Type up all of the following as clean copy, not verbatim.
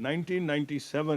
1997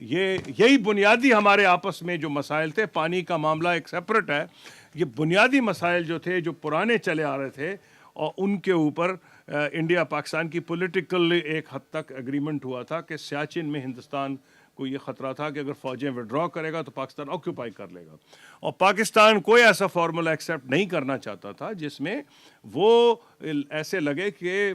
یہی بنیادی ہمارے آپس میں جو مسائل تھے. پانی کا معاملہ ایک سیپریٹ ہے. یہ بنیادی مسائل جو تھے جو پرانے چلے آ رہے تھے اور ان کے اوپر انڈیا پاکستان کی پولیٹیکل ایک حد تک اگریمنٹ ہوا تھا کہ سیاچن میں ہندوستان کو یہ خطرہ تھا کہ اگر فوجیں وڈرا کرے گا تو پاکستان آکوپائی کر لے گا, اور پاکستان کوئی ایسا فارمولا ایکسیپٹ نہیں کرنا چاہتا تھا جس میں وہ ایسے لگے کہ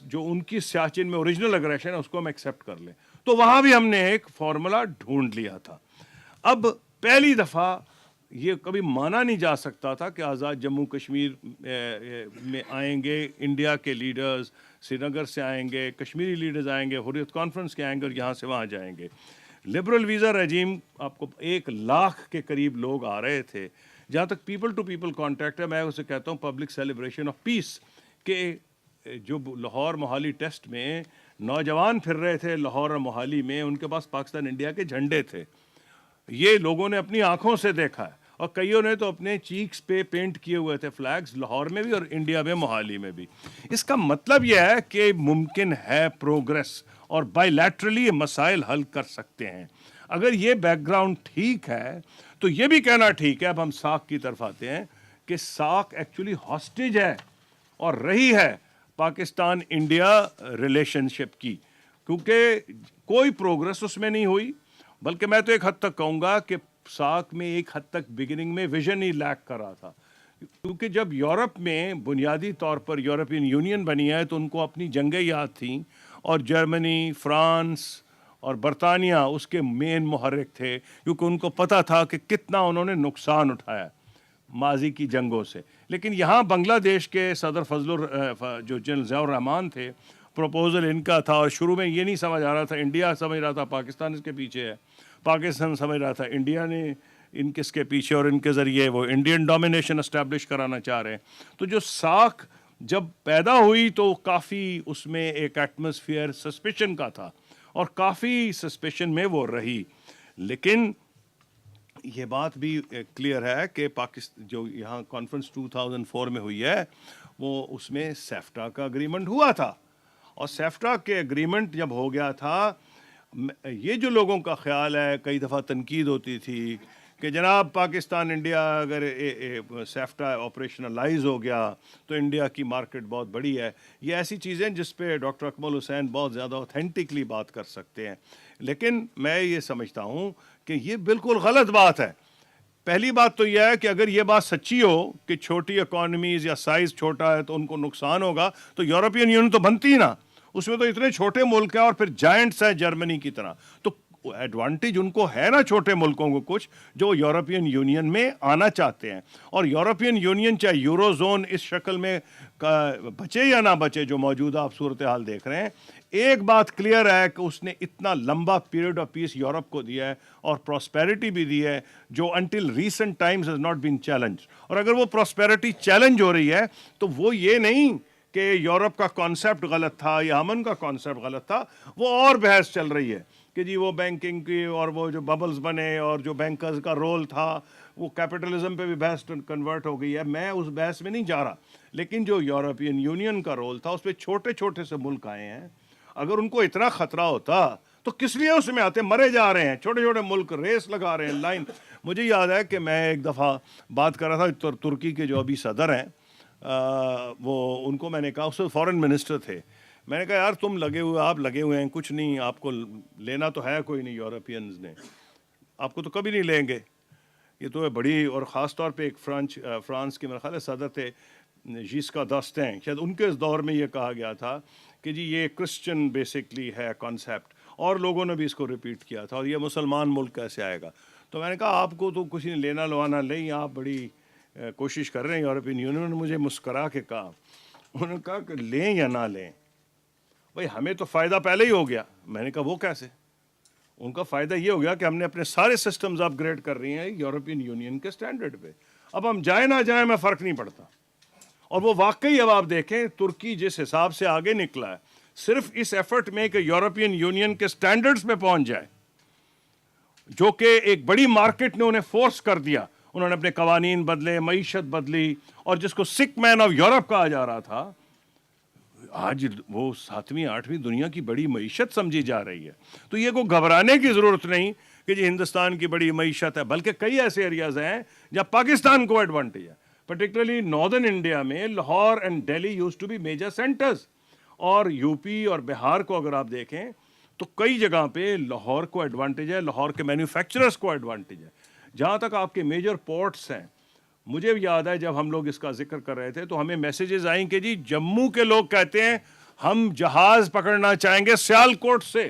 جو ان کی سیاچن میں اوریجنل اگریشن ہے اس کو ہم ایکسیپٹ کر لیں. تو وہاں بھی ہم نے ایک فارمولا ڈھونڈ لیا تھا. اب پہلی دفعہ یہ کبھی مانا نہیں جا سکتا تھا کہ آزاد جموں کشمیر میں آئیں گے انڈیا کے لیڈرز, سری نگر سے آئیں گے, کشمیری لیڈرز آئیں گے, حریت کانفرنس کے آئیں گے اور یہاں سے وہاں جائیں گے. لبرل ویزا رجیم, آپ کو 100,000 کے قریب لوگ آ رہے تھے. جہاں تک پیپل ٹو پیپل کانٹیکٹ ہے, میں اسے کہتا ہوں پبلک سیلیبریشن آف پیس, کہ جو لاہور موہالی ٹیسٹ میں نوجوان پھر رہے تھے لاہور اور موہالی میں, ان کے پاس پاکستان انڈیا کے جھنڈے تھے. یہ لوگوں نے اپنی آنکھوں سے دیکھا ہے, اور کئیوں نے تو اپنے چیکس پہ پینٹ کیے ہوئے تھے فلیگز, لاہور میں بھی اور انڈیا میں موہالی میں بھی. اس کا مطلب یہ ہے کہ ممکن ہے پروگرس, اور بائی لیٹرلی یہ مسائل حل کر سکتے ہیں. اگر یہ بیک گراؤنڈ ٹھیک ہے تو یہ بھی کہنا ٹھیک ہے. اب ہم ساکھ کی طرف آتے ہیں کہ ساکھ ایکچولی ہاسٹیج ہے اور رہی ہے پاکستان انڈیا ریلیشن شپ کی, کیونکہ کوئی پروگرس اس میں نہیں ہوئی. بلکہ میں تو ایک حد تک کہوں گا کہ ساکھ میں ایک حد تک بگننگ میں ویژن ہی لیک کر رہا تھا, کیونکہ جب یورپ میں بنیادی طور پر یورپین یونین بنی ہے تو ان کو اپنی جنگیں یاد تھیں, اور جرمنی, فرانس اور برطانیہ اس کے مین محرک تھے, کیونکہ ان کو پتہ تھا کہ کتنا انہوں نے نقصان اٹھایا ماضی کی جنگوں سے. لیکن یہاں بنگلہ دیش کے صدر جو جنرل ضیاء الرحمان تھے, پروپوزل ان کا تھا, اور شروع میں یہ نہیں سمجھ آ رہا تھا, انڈیا سمجھ رہا تھا پاکستان اس کے پیچھے ہے, پاکستان سمجھ رہا تھا انڈیا نے ان کس کے پیچھے, اور ان کے ذریعے وہ انڈین ڈومینیشن اسٹیبلش کرانا چاہ رہے ہیں. تو جو ساکھ جب پیدا ہوئی تو کافی اس میں ایک ایٹماسفیئر سسپیشن کا تھا, اور کافی سسپیشن میں وہ رہی. لیکن یہ بات بھی کلیئر ہے کہ پاکستان جو یہاں کانفرنس 2004 میں ہوئی ہے, وہ اس میں سیفٹا کا اگریمنٹ ہوا تھا, اور سیفٹا کے اگریمنٹ جب ہو گیا تھا, یہ جو لوگوں کا خیال ہے, کئی دفعہ تنقید ہوتی تھی کہ جناب پاکستان انڈیا اگر سیفٹا آپریشنلائز ہو گیا تو انڈیا کی مارکیٹ بہت بڑی ہے. یہ ایسی چیزیں جس پہ ڈاکٹر اکمل حسین بہت زیادہ اوتھینٹکلی بات کر سکتے ہیں, لیکن میں یہ سمجھتا ہوں کہ یہ بالکل غلط بات ہے. پہلی بات تو یہ ہے کہ اگر یہ بات سچی ہو کہ چھوٹی اکانومیز یا سائز چھوٹا ہے تو ان کو نقصان ہوگا, تو یورپین یونین تو بنتی نا, اس میں تو اتنے چھوٹے ملک ہیں اور پھر جائنٹس ہیں جرمنی کی طرح. تو ایڈوانٹیج ان کو ہے نا چھوٹے ملکوں کو کچھ, جو یورپین یونین میں آنا چاہتے ہیں. اور یورپین یونین چاہے یورو زون اس شکل میں بچے یا نہ بچے, جو موجودہ آپ صورتحال دیکھ رہے ہیں, ایک بات کلیئر ہے کہ اس نے اتنا لمبا پیریڈ آف پیس یورپ کو دیا ہے اور پراسپیرٹی بھی دی ہے, جو until recent Times has not been challenge. اور اگر وہ پراسپیرٹی چیلنج ہو رہی ہے تو وہ یہ نہیں کہ یورپ کا کانسیپٹ غلط تھا یا امن کا کانسیپٹ غلط تھا, وہ اور بحث چل رہی ہے کہ جی وہ بینکنگ کی اور وہ جو ببلز بنے اور جو بینکرز کا رول تھا وہ کیپٹلزم پہ بھی بحث کنورٹ ہو گئی ہے. میں اس بحث میں نہیں جا رہا, لیکن جو یورپین یونین کا رول تھا اس پہ چھوٹے چھوٹے سے ملک آئے ہیں. اگر ان کو اتنا خطرہ ہوتا تو کس لیے اس میں آتے, مرے جا رہے ہیں چھوٹے چھوٹے ملک, ریس لگا رہے ہیں لائن. مجھے یاد ہے کہ میں ایک دفعہ بات کر رہا تھا ترکی کے جو ابھی صدر ہیں, وہ ان کو میں نے کہا, اس وقت فارن منسٹر تھے, میں نے کہا یار تم لگے ہوئے, آپ لگے ہوئے ہیں, کچھ نہیں, آپ کو لینا تو ہے کوئی نہیں, یورپینز نے آپ کو تو کبھی نہیں لیں گے, یہ تو ہے بڑی. اور خاص طور پہ ایک فرانس کے میرے خیال ہے صدر تھے جیسکا دستین, شاید ان کے اس دور میں یہ کہا گیا تھا کہ جی یہ کرسچن بیسکلی ہے کانسیپٹ, اور لوگوں نے بھی اس کو ریپیٹ کیا تھا, اور یہ مسلمان ملک کیسے آئے گا. تو میں نے کہا آپ کو تو کچھ نہیں لینا لوانا نہیں, آپ بڑی کوشش کر رہے ہیں. یورپین یونین نے مجھے مسکرا کے کہا, انہوں نے کہا کہ لیں یا نہ لیں بھائی ہمیں تو فائدہ پہلے ہی ہو گیا. میں نے کہا وہ کیسے؟ ان کا فائدہ یہ ہو گیا کہ ہم نے اپنے سارے سسٹمز اپ گریڈ کر رہی ہیں یورپین یونین کے سٹینڈرڈ پہ, اب ہم جائیں نہ جائیں میں فرق نہیں پڑتا. اور وہ واقعی اب آپ دیکھیں ترکی جس حساب سے آگے نکلا ہے, صرف اس ایفرٹ میں کہ یورپین یونین کے سٹینڈرڈز پہ پہنچ جائے, جو کہ ایک بڑی مارکیٹ نے انہیں فورس کر دیا. انہوں نے اپنے قوانین بدلے, معیشت بدلی, اور جس کو سک مین آف یورپ کہا جا رہا تھا, آج وہ 7ویں 8ویں دنیا کی بڑی معیشت سمجھی جا رہی ہے. تو یہ کو گھبرانے کی ضرورت نہیں کہ جی ہندوستان کی بڑی معیشت ہے, بلکہ کئی ایسے ایریاز ہیں جہاں پاکستان کو ایڈوانٹیج ہے. پرٹیکولرلی ناردرن انڈیا میں Lahore and Delhi used to be major centres, اور یو پی اور بہار کو اگر آپ دیکھیں تو کئی جگہ پہ لاہور کو ایڈوانٹیج ہے, لاہور کے مینوفیکچررز کو ایڈوانٹیج ہے. جہاں تک آپ کے میجر پورٹس ہیں, مجھے یاد ہے جب ہم لوگ اس کا ذکر کر رہے تھے تو ہمیں میسیجز آئیں کہ جی جموں کے لوگ کہتے ہیں ہم جہاز پکڑنا چاہیں گے سیالکوٹ سے,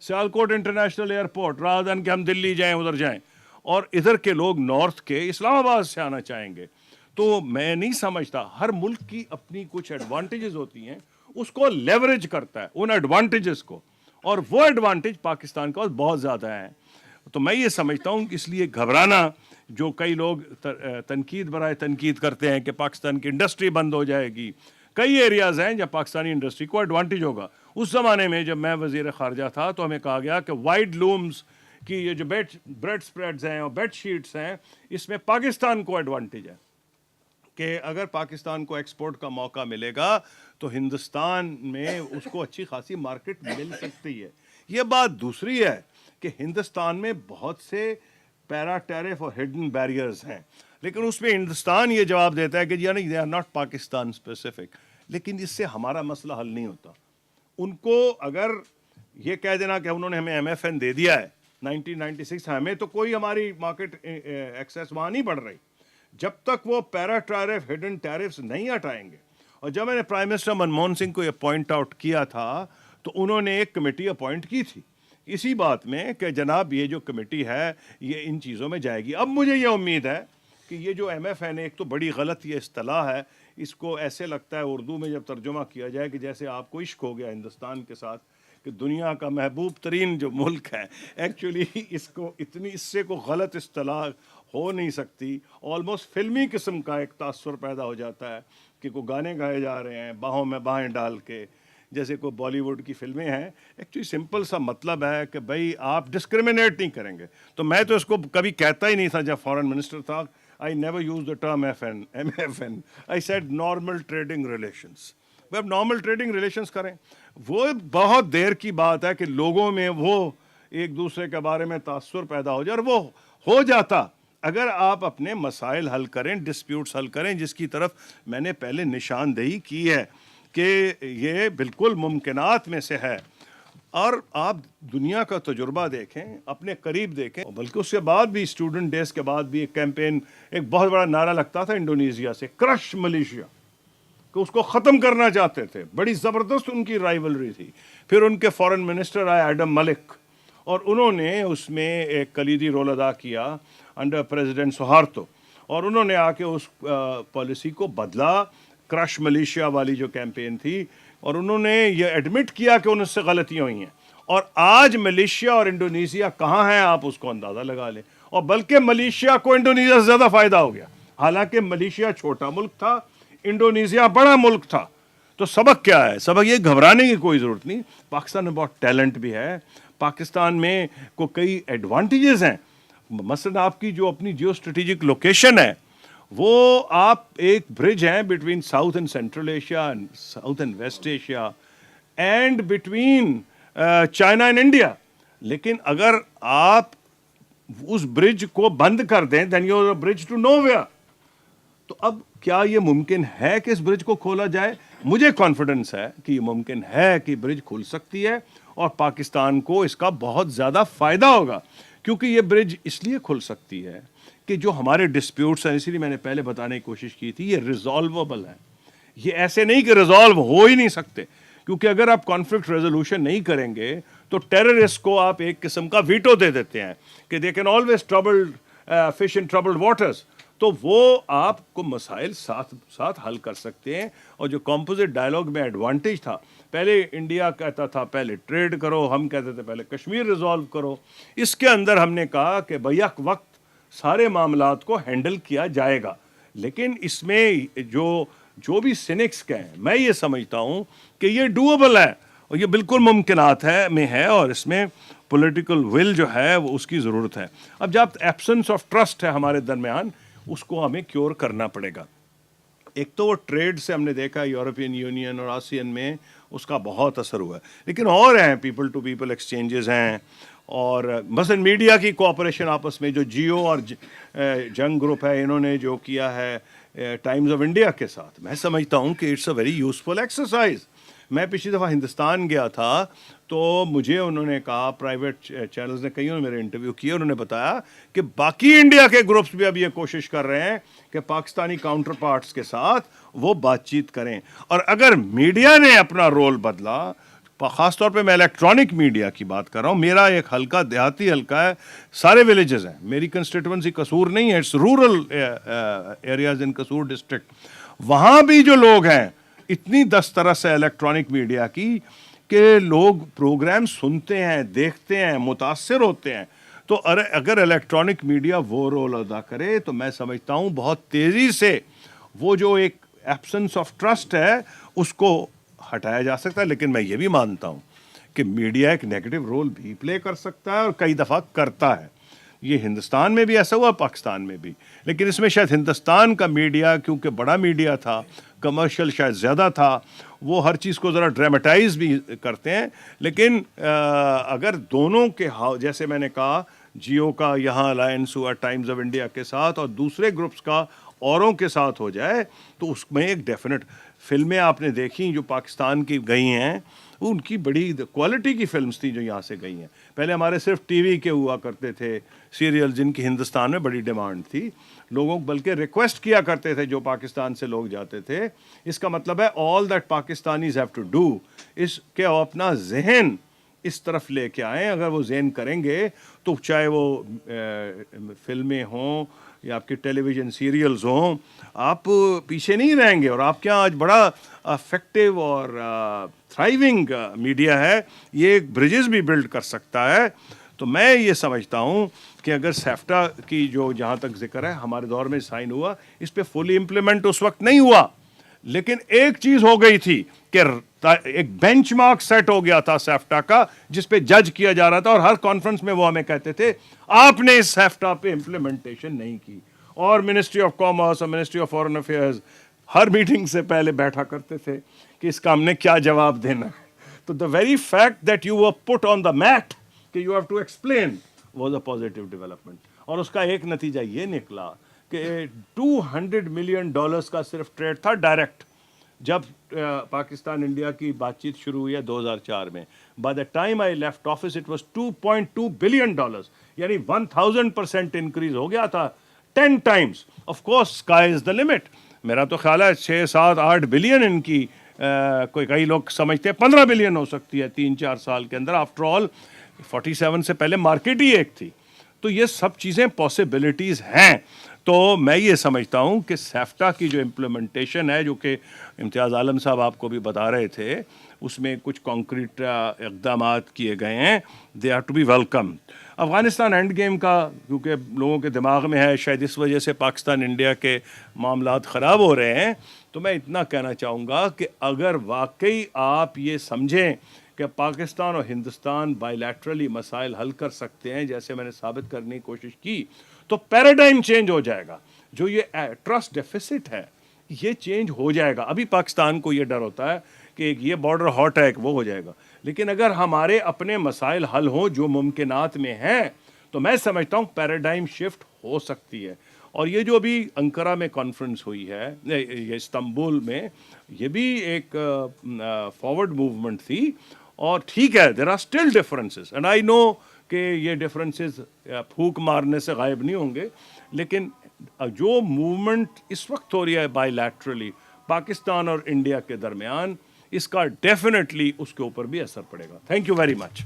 Sialkot international airport, rather than کہ ہم دلی جائیں ادھر جائیں, اور ادھر کے لوگ نارتھ کے اسلام آباد سے آنا چاہیں گے. تو میں نہیں سمجھتا, ہر ملک کی اپنی کچھ ایڈوانٹیجز ہوتی ہیں, اس کو لیوریج کرتا ہے ان ایڈوانٹیجز کو, اور وہ ایڈوانٹیج پاکستان کا بہت زیادہ ہیں. تو میں یہ سمجھتا ہوں کہ اس لیے گھبرانا, جو کئی لوگ تنقید برائے تنقید کرتے ہیں کہ پاکستان کی انڈسٹری بند ہو جائے گی, کئی ایریاز ہیں جہاں پاکستانی انڈسٹری کو ایڈوانٹیج ہوگا. اس زمانے میں جب میں وزیر خارجہ تھا تو ہمیں کہا گیا کہ وائڈ لومز کی یہ جو بریڈ سپریڈز ہیں اور بیڈ شیٹس ہیں, اس میں پاکستان کو ایڈوانٹیج ہے کہ اگر پاکستان کو ایکسپورٹ کا موقع ملے گا تو ہندوستان میں اس کو اچھی خاصی مارکیٹ مل سکتی ہے. یہ بات دوسری ہے کہ ہندوستان میں بہت سے پیرا ٹیرف اور ہڈن بیریئرز ہیں, لیکن اس میں ہندوستان یہ جواب دیتا ہے کہ جی نہیں, they are not Pakistan specific. لیکن اس سے ہمارا مسئلہ حل نہیں ہوتا. ان کو اگر یہ کہہ دینا کہ انہوں نے ہمیں ایم ایف این دے دیا ہے 1996, ہمیں تو کوئی ہماری مارکیٹ ایکسیس وہاں نہیں بڑھ رہی جب تک وہ پیرا ٹیرف ہڈن ٹیرفز نہیں ہٹائیں گے. اور جب میں نے پرائم منسٹر منموہن سنگھ کو یہ پوائنٹ آؤٹ کیا تھا تو انہوں نے ایک کمیٹی اپوائنٹ کی تھی اسی بات میں کہ جناب یہ جو کمیٹی ہے یہ ان چیزوں میں جائے گی. اب مجھے یہ امید ہے کہ یہ جو ایم ایف این ایک تو بڑی غلط یہ اصطلاح ہے, اس کو ایسے لگتا ہے اردو میں جب ترجمہ کیا جائے کہ جیسے آپ کو عشق ہو گیا ہندوستان کے ساتھ, کہ دنیا کا محبوب ترین جو ملک ہے. ایکچولی اس کو اس سے کو غلط اصطلاح ہو نہیں سکتی. آلموسٹ فلمی قسم کا ایک تاثر پیدا ہو جاتا ہے کہ کوئی گانے گائے جا رہے ہیں باہوں میں باہیں ڈال کے, جیسے کوئی بالی ووڈ کی فلمیں ہیں. ایکچولی سمپل سا مطلب ہے کہ بھائی آپ ڈسکریمنیٹ نہیں کریں گے. تو میں تو اس کو کبھی کہتا ہی نہیں تھا جب فارن منسٹر تھا. I never used the term MFN. I said normal trading relations. وہ اب نارمل ٹریڈنگ ریلیشنز کریں. وہ بہت دیر کی بات ہے کہ لوگوں میں وہ ایک دوسرے کے بارے میں تاثر پیدا ہو جائے, اور وہ ہو جاتا اگر آپ اپنے مسائل حل کریں, ڈسپیوٹس حل کریں, جس کی طرف میں نے پہلے نشاندہی کی ہے کہ یہ بالکل ممکنات میں سے ہے. اور آپ دنیا کا تجربہ دیکھیں, اپنے قریب دیکھیں, بلکہ اس کے بعد بھی اسٹوڈنٹ ڈیز کے بعد بھی ایک کیمپین, ایک بہت بڑا نعرہ لگتا تھا انڈونیزیا سے, کرش ملیشیا, کہ اس کو ختم کرنا چاہتے تھے. بڑی زبردست ان کی رائیولری تھی. پھر ان کے فارن منسٹر آئے ایڈم ملک, اور انہوں نے اس میں ایک کلیدی رول ادا کیا انڈر پریزیڈنٹ سہارتو, اور انہوں نے آ کے اس پالیسی کو بدلا, کرش ملیشیا والی جو کیمپین تھی, اور انہوں نے یہ ایڈمٹ کیا کہ ان سے غلطیاں ہوئی ہیں. اور آج ملیشیا اور انڈونیزیا کہاں ہیں آپ اس کو اندازہ لگا لیں. اور بلکہ ملیشیا کو انڈونیزیا سے زیادہ فائدہ ہو گیا, حالانکہ ملیشیا چھوٹا ملک تھا, انڈونیزیا بڑا ملک تھا. تو سبق کیا ہے؟ سبق یہ گھبرانے کی کوئی ضرورت نہیں. پاکستان میں بہت ٹیلنٹ بھی ہے, پاکستان میں کو کئی ایڈوانٹیجز ہیں. مثلا آپ کی جو اپنی جیو اسٹریٹجک لوکیشن ہے, وہ آپ ایک برج ہیں between south and central Asia, south and west Asia, and between China and India. لیکن اگر آپ اس برج کو بند کر دیں, then you are a bridge to nowhere. تو اب کیا یہ ممکن ہے کہ اس برج کو کھولا جائے؟ مجھے کانفیڈنس ہے کہ یہ ممکن ہے کہ برج کھل سکتی ہے, اور پاکستان کو اس کا بہت زیادہ فائدہ ہوگا. کیونکہ یہ برج اس لیے کھل سکتی ہے کہ جو ہمارے ڈسپیوٹس ہیں, اسی لیے میں نے پہلے بتانے کی کوشش کی تھی, یہ ریزالویبل ہیں. یہ ایسے نہیں کہ ریزالو ہو ہی نہیں سکتے, کیونکہ اگر آپ کانفلکٹ ریزولوشن نہیں کریں گے تو ٹیررسٹ کو آپ ایک قسم کا ویٹو دے دیتے ہیں کہ they can always troubled fish in troubled waters. تو وہ آپ کو مسائل ساتھ حل کر سکتے ہیں. اور جو کمپوزٹ ڈائلاگ میں ایڈوانٹیج تھا, پہلے انڈیا کہتا تھا پہلے ٹریڈ کرو, ہم کہتے تھے پہلے کشمیر ریزالو کرو. اس کے اندر ہم نے کہا کہ بیک وقت سارے معاملات کو ہینڈل کیا جائے گا. لیکن اس میں جو بھی سینکس کہیں, میں یہ سمجھتا ہوں کہ یہ ڈویبل ہے, اور یہ بالکل ممکنات میں ہے, اور اس میں پولیٹیکل ول جو ہے وہ اس کی ضرورت ہے. اب جب ایبسنس آف ٹرسٹ ہے ہمارے درمیان, اس کو ہمیں کیور کرنا پڑے گا. ایک تو وہ ٹریڈ سے ہم نے دیکھا یورپین یونین اور آسین میں اس کا بہت اثر ہوا ہے، لیکن اور ہیں پیپل ٹو پیپل ایکسچینجز ہیں، اور مثلاً میڈیا کی کوآپریشن آپس میں جو جیو اور جنگ گروپ ہے انہوں نے جو کیا ہے ٹائمز آف انڈیا کے ساتھ، میں سمجھتا ہوں کہ it's a very useful exercise. میں پچھلی دفعہ ہندوستان گیا تھا تو مجھے انہوں نے کہا، پرائیویٹ چینلز نے کئیوں نے میرے انٹرویو کیے، انہوں نے بتایا کہ باقی انڈیا کے گروپس بھی اب یہ کوشش کر رہے ہیں کہ پاکستانی کاؤنٹر پارٹس کے ساتھ وہ بات چیت کریں. اور اگر میڈیا نے اپنا رول بدلا، خاص طور پہ میں الیکٹرانک میڈیا کی بات کر رہا ہوں، میرا ایک حلقہ دیہاتی حلقہ ہے، سارے ولیجز ہیں، میری کنسٹیٹوئنسی قصور نہیں ہے، it's rural areas in Kasur district. وہاں بھی جو لوگ ہیں اتنی دسترس ہے الیکٹرانک میڈیا کی کہ لوگ پروگرام سنتے ہیں، دیکھتے ہیں، متاثر ہوتے ہیں. تو اگر الیکٹرانک میڈیا وہ رول ادا کرے تو میں سمجھتا ہوں بہت تیزی سے وہ جو ایک ایبسنس آف ٹرسٹ ہے اس کو ہٹایا جا سکتا ہے. لیکن میں یہ بھی مانتا ہوں کہ میڈیا ایک نیگیٹو رول بھی پلے کر سکتا ہے اور کئی دفعہ کرتا ہے. یہ ہندوستان میں بھی ایسا ہوا، پاکستان میں بھی، لیکن اس میں شاید ہندوستان کا میڈیا کیونکہ بڑا میڈیا تھا، کمرشل شاید زیادہ تھا، وہ ہر چیز کو ذرا ڈرامٹائز بھی کرتے ہیں. لیکن اگر دونوں کے جیسے میں نے کہا جیو کا یہاں الائنس ہوا ٹائمز آف انڈیا کے ساتھ اور دوسرے گروپس کا اوروں کے ساتھ ہو جائے تو اس میں ایک ڈیفینٹ فلمیں آپ نے دیکھی جو پاکستان کی گئی ہیں، ان کی بڑی کوالٹی کی فلمز تھیں جو یہاں سے گئی ہیں. پہلے ہمارے صرف ٹی وی کے ہوا کرتے تھے سیریل جن کی ہندوستان میں بڑی ڈیمانڈ تھی، لوگوں بلکہ ریکویسٹ کیا کرتے تھے جو پاکستان سے لوگ جاتے تھے. اس کا مطلب ہے all that Pakistanis have to do اس کہ وہ اپنا ذہن اس طرف لے کے آئیں. اگر وہ ذہن کریں گے تو چاہے وہ فلمیں ہوں یا آپ کے ٹیلی ویژن سیریلز ہوں، آپ پیچھے نہیں رہیں گے. اور آپ کے یہاں آج بڑا افیکٹو اور تھرائیونگ میڈیا ہے، یہ ایک برجز بھی بلڈ کر سکتا ہے. تو میں یہ سمجھتا ہوں کہ اگر سیفٹا کی جو جہاں تک ذکر ہے ہمارے دور میں سائن ہوا، اس پہ فلی امپلیمنٹ اس وقت نہیں ہوا، لیکن ایک چیز ہو گئی تھی کہ ایک بینچ مارک سیٹ ہو گیا تھا سیفٹا کا جس پہ جج کیا جا رہا تھا، اور ہر کانفرنس میں وہ ہمیں کہتے تھے آپ نے اس سیفٹا پہ امپلیمنٹیشن نہیں کی. اور منسٹری آف کامرس اور ministry of foreign affairs Hare meeting سے پہلے بیٹھا کرتے تھے کہ اس کا ہم نے کیا جواب دینا ہے. تو the very fact that you were put on the mat کہ you have to explain was a positive development. اور اس کا ایک نتیجہ یہ نکلا کہ $200 ملین کا صرف ٹریڈ تھا ڈائریکٹ جب پاکستان انڈیا کی بات چیت شروع ہوئی ہے 2004 میں. By the time I left office it was $2.2 billion, یعنی 1000% انکریز ہو گیا تھا، 10 Times. Of course sky is the limit. میرا تو خیال ہے 6, 7, 8 بلین ان کی کئی لوگ سمجھتے ہیں 15 بلین ہو سکتی ہے 3-4 سال کے اندر. آفٹر آل 47 سے پہلے مارکیٹ ہی ایک تھی. تو یہ سب چیزیں پاسبلٹیز ہیں. تو میں یہ سمجھتا ہوں کہ سیفٹا کی جو امپلیمنٹیشن ہے، جو کہ امتیاز عالم صاحب آپ کو بھی بتا رہے تھے، اس میں کچھ کانکریٹ اقدامات کیے گئے ہیں، they are to be welcome. Afghanistan and game کا کیونکہ لوگوں کے دماغ میں ہے، شاید اس وجہ سے پاکستان انڈیا کے معاملات خراب ہو رہے ہیں. تو میں اتنا کہنا چاہوں گا کہ اگر واقعی آپ یہ سمجھیں کہ پاکستان اور ہندوستان بائی لیٹرلی مسائل حل کر سکتے ہیں جیسے میں نے ثابت کرنے کی کوشش کی، تو پیراڈائم چینج ہو جائے گا. جو یہ ٹرسٹ ڈیفیسٹ ہے یہ چینج ہو جائے گا. ابھی پاکستان کو یہ ڈر ہوتا ہے کہ ایک یہ بارڈر ہاٹ ہے وہ ہو جائے گا، لیکن اگر ہمارے اپنے مسائل حل ہوں جو ممکنات میں ہیں تو میں سمجھتا ہوں پیراڈائم شفٹ ہو سکتی ہے. اور یہ جو ابھی انقرہ میں کانفرنس ہوئی ہے، یہ استنبول میں، یہ بھی ایک فارورڈ موومنٹ تھی. اور ٹھیک ہے there are still differences and I know کہ یہ ڈفرینسز پھونک مارنے سے غائب نہیں ہوں گے، لیکن جو موومنٹ اس وقت ہو رہی ہے بائی لیٹرلی پاکستان اور انڈیا کے درمیان، اس کا ڈیفینیٹلی اس کے اوپر بھی اثر پڑے گا. Thank you very much.